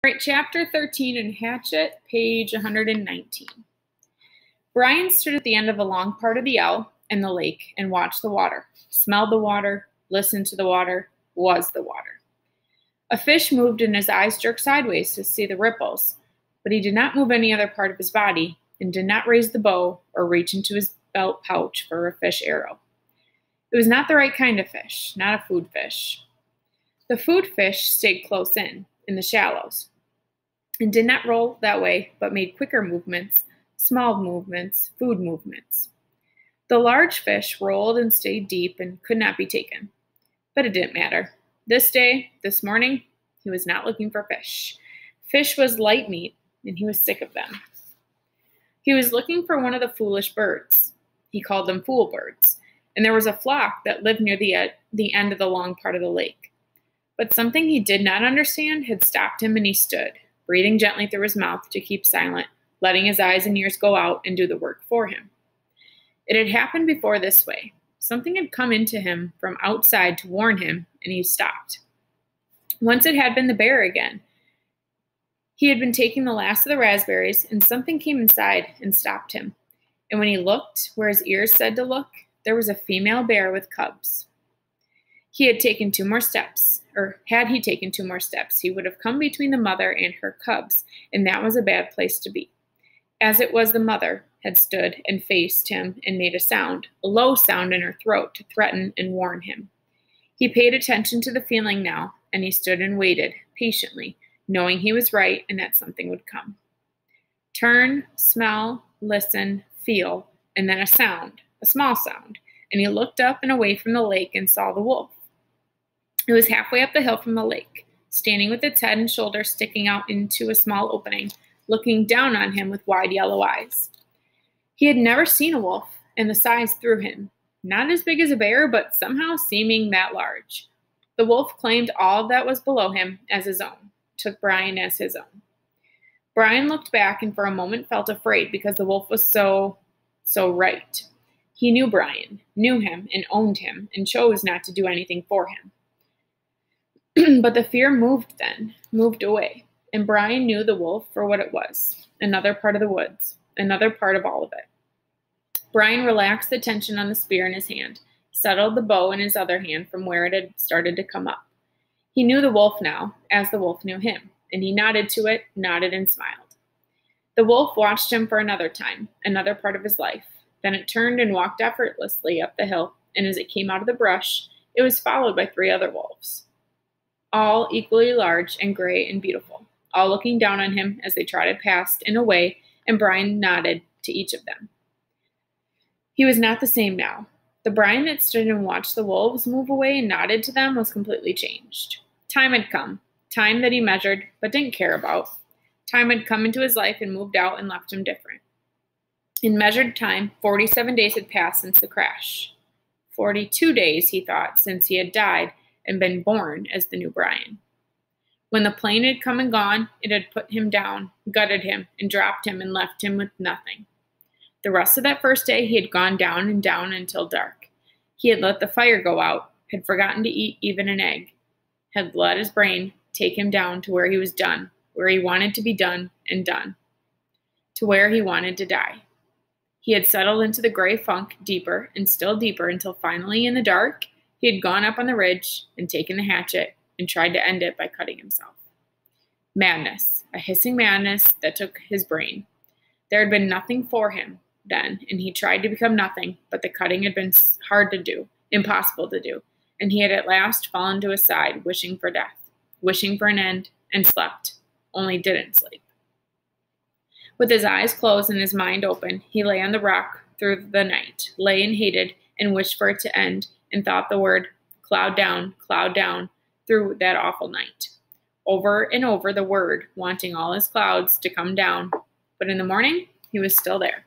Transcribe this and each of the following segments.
All right, chapter 13 in Hatchet, page 119. Brian stood at the end of a long part of the L and the lake and watched the water, smelled the water, listened to the water, was the water. A fish moved and his eyes jerked sideways to see the ripples, but he did not move any other part of his body and did not raise the bow or reach into his belt pouch for a fish arrow. It was not the right kind of fish, not a food fish. The food fish stayed close in the shallows, and did not roll that way, but made quicker movements, small movements, food movements. The large fish rolled and stayed deep and could not be taken. But it didn't matter. This morning, he was not looking for fish. Fish was light meat, and he was sick of them. He was looking for one of the foolish birds. He called them fool birds, and there was a flock that lived near the end of the long part of the lake. But something he did not understand had stopped him, and he stood, breathing gently through his mouth to keep silent, letting his eyes and ears go out and do the work for him. It had happened before this way. Something had come into him from outside to warn him, and he stopped. Once it had been the bear again. He had been taking the last of the raspberries, and something came inside and stopped him. And when he looked where his ears said to look, there was a female bear with cubs. Had he taken 2 more steps, he would have come between the mother and her cubs, and that was a bad place to be. As it was, the mother had stood and faced him and made a low sound in her throat to threaten and warn him. He paid attention to the feeling now, and he stood and waited patiently, knowing he was right and that something would come. Turn, smell, listen, feel, and then a small sound, and he looked up and away from the lake and saw the wolf. It was halfway up the hill from the lake, standing with its head and shoulders sticking out into a small opening, looking down on him with wide yellow eyes. He had never seen a wolf, and the size threw him. Not as big as a bear, but somehow seeming that large. The wolf claimed all that was below him as his own, took Brian as his own. Brian looked back and for a moment felt afraid because the wolf was so right. He knew Brian, knew him, and owned him, and chose not to do anything for him. But the fear moved away, and Brian knew the wolf for what it was, another part of the woods, another part of all of it. Brian relaxed the tension on the spear in his hand, settled the bow in his other hand from where it had started to come up. He knew the wolf now, as the wolf knew him, and he nodded to it, nodded and smiled. The wolf watched him for another time, another part of his life. Then it turned and walked effortlessly up the hill, and as it came out of the brush, it was followed by 3 other wolves, all equally large and gray and beautiful, all looking down on him as they trotted past and away, and Brian nodded to each of them. He was not the same now. The Brian that stood and watched the wolves move away and nodded to them was completely changed. Time had come, time that he measured but didn't care about. Time had come into his life and moved out and left him different. In measured time, 47 days had passed since the crash. 42 days, he thought, since he had died and been born as the new Brian. When the plane had come and gone, it had put him down, gutted him, and dropped him and left him with nothing. The rest of that first day, he had gone down and down until dark. He had let the fire go out, had forgotten to eat even an egg, had let his brain take him down to where he was done, where he wanted to be done and done, to where he wanted to die. He had settled into the gray funk deeper and still deeper until finally in the dark, he had gone up on the ridge and taken the hatchet and tried to end it by cutting himself. Madness, a hissing madness that took his brain. There had been nothing for him then, and he tried to become nothing, but the cutting had been hard to do, impossible to do, and he had at last fallen to his side, wishing for death, wishing for an end, and slept, only didn't sleep. With his eyes closed and his mind open, he lay on the rock through the night, lay and hated and wished for it to end, and thought the word cloud down, through that awful night. Over and over the word, wanting all his clouds to come down. But in the morning, he was still there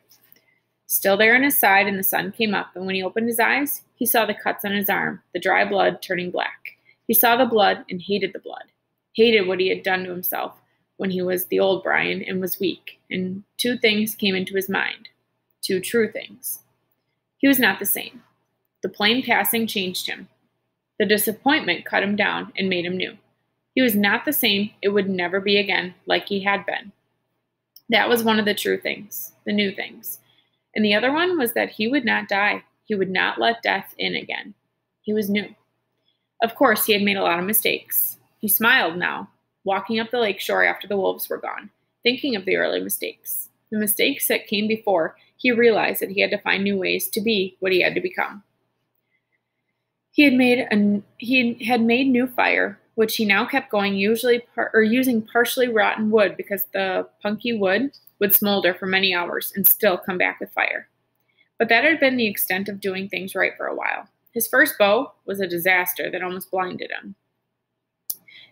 on his side, and the sun came up, and when he opened his eyes, he saw the cuts on his arm, the dry blood turning black. He saw the blood and hated the blood, hated what he had done to himself when he was the old Brian and was weak, and 2 things came into his mind, 2 true things. He was not the same. The plain passing changed him. The disappointment cut him down and made him new. He He was not the same. It would never be again like he had been. That was one of the true things, the new things. And the other one was that he would not die. He would not let death in again. He was new. Of course, he had made a lot of mistakes. He smiled now, walking up the lake shore after the wolves were gone, thinking of the early mistakes. The mistakes that came before, he realized that he had to find new ways to be what he had to become. He had made new fire, which he now kept going, using partially rotten wood because the punky wood would smolder for many hours and still come back with fire. But that had been the extent of doing things right for a while. His first bow was a disaster that almost blinded him.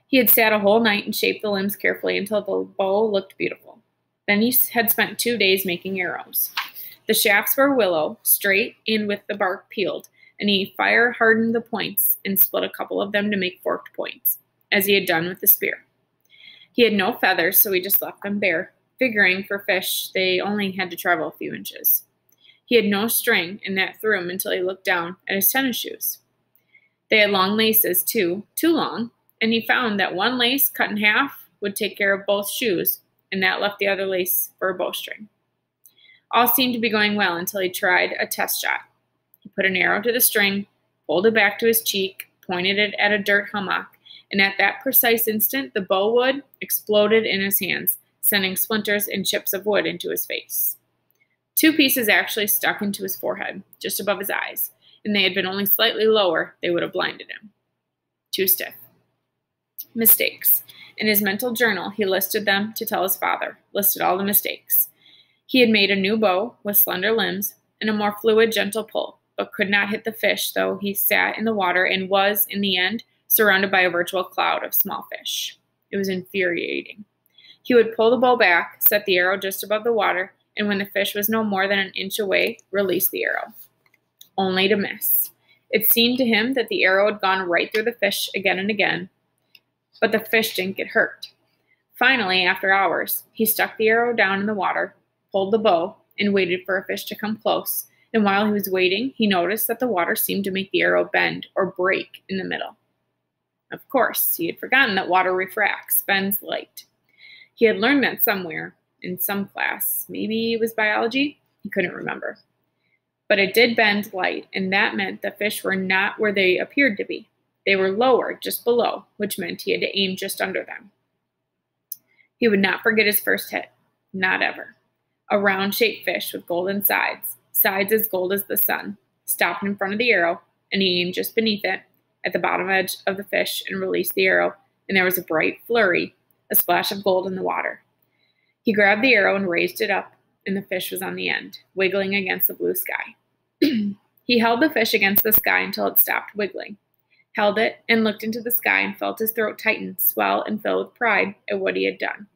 He had sat a whole night and shaped the limbs carefully until the bow looked beautiful. Then he had spent 2 days making arrows. The shafts were willow, straight and with the bark peeled, and he fire-hardened the points and split a couple of them to make forked points, as he had done with the spear. He had no feathers, so he just left them bare, figuring for fish they only had to travel a few inches. He had no string, and that threw him until he looked down at his tennis shoes. They had long laces, too long, and he found that one lace cut in half would take care of both shoes, and that left the other lace for a bowstring. All seemed to be going well until he tried a test shot. He put an arrow to the string, pulled it back to his cheek, pointed it at a dirt hummock, and at that precise instant, the bow wood exploded in his hands, sending splinters and chips of wood into his face. 2 pieces actually stuck into his forehead, just above his eyes, and they had been only slightly lower, they would have blinded him. Too stiff. Mistakes. In his mental journal, he listed them to tell his father, listed all the mistakes. He had made a new bow with slender limbs and a more fluid, gentle pull, but could not hit the fish, though he sat in the water and was, in the end, surrounded by a virtual cloud of small fish. It was infuriating. He would pull the bow back, set the arrow just above the water, and when the fish was no more than an inch away, release the arrow, only to miss. It seemed to him that the arrow had gone right through the fish again and again, but the fish didn't get hurt. Finally, after hours, he stuck the arrow down in the water, pulled the bow, and waited for a fish to come close, and while he was waiting, he noticed that the water seemed to make the arrow bend or break in the middle. Of course, he had forgotten that water refracts, bends light. He had learned that somewhere, in some class. Maybe it was biology? He couldn't remember. But it did bend light, and that meant the fish were not where they appeared to be. They were lower, just below, which meant he had to aim just under them. He would not forget his first hit. Not ever. A round-shaped fish with golden sides, sides as gold as the sun, stopped in front of the arrow, and he aimed just beneath it, at the bottom edge of the fish, and released the arrow, and there was a bright flurry, a splash of gold in the water. He grabbed the arrow and raised it up, and the fish was on the end, wiggling against the blue sky. He held the fish against the sky until it stopped wiggling, held it, and looked into the sky and felt his throat tighten, swell, and fill with pride at what he had done.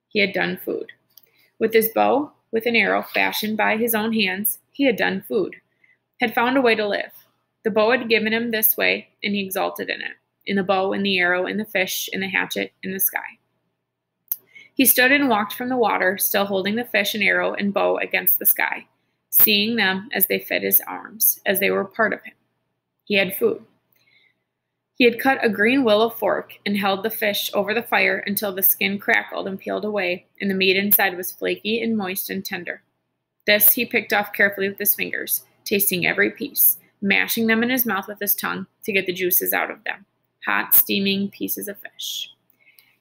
He had done food. With his bow, with an arrow fashioned by his own hands, he had done food, had found a way to live. The bow had given him this way, and he exulted in the bow, in the arrow, in the fish, in the hatchet, in the sky. He stood and walked from the water, still holding the fish and arrow and bow against the sky, seeing them as they fit his arms, as they were part of him. He had food. He had cut a green willow fork and held the fish over the fire until the skin crackled and peeled away, and the meat inside was flaky and moist and tender. This he picked off carefully with his fingers, tasting every piece, mashing them in his mouth with his tongue to get the juices out of them. Hot, steaming pieces of fish.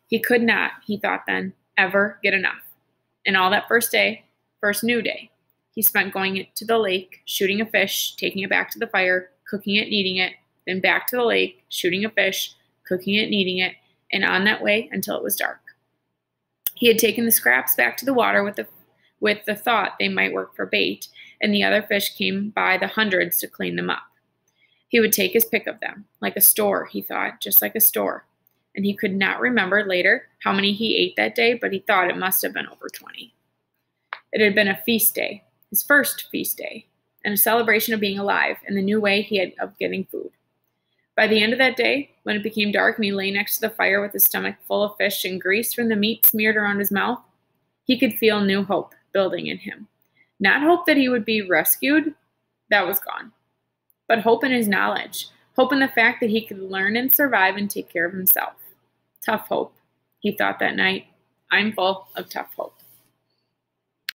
He could not, he thought then, ever get enough. And all that first new day, he spent going to the lake, shooting a fish, taking it back to the fire, cooking it and eating it, then back to the lake, shooting a fish, cooking it and eating it, and on that way until it was dark. He had taken the scraps back to the water with the thought they might work for bait, and the other fish came by the hundreds to clean them up. He would take his pick of them, like a store, he thought, just like a store. And he could not remember later how many he ate that day, but he thought it must have been over 20. It had been a feast day, his first feast day, and a celebration of being alive and the new way he had of getting food. By the end of that day, when it became dark and he lay next to the fire with his stomach full of fish and grease from the meat smeared around his mouth, he could feel new hope building in him. Not hope that he would be rescued, that was gone, but hope in his knowledge, hope in the fact that he could learn and survive and take care of himself. Tough hope, he thought that night. I'm full of tough hope.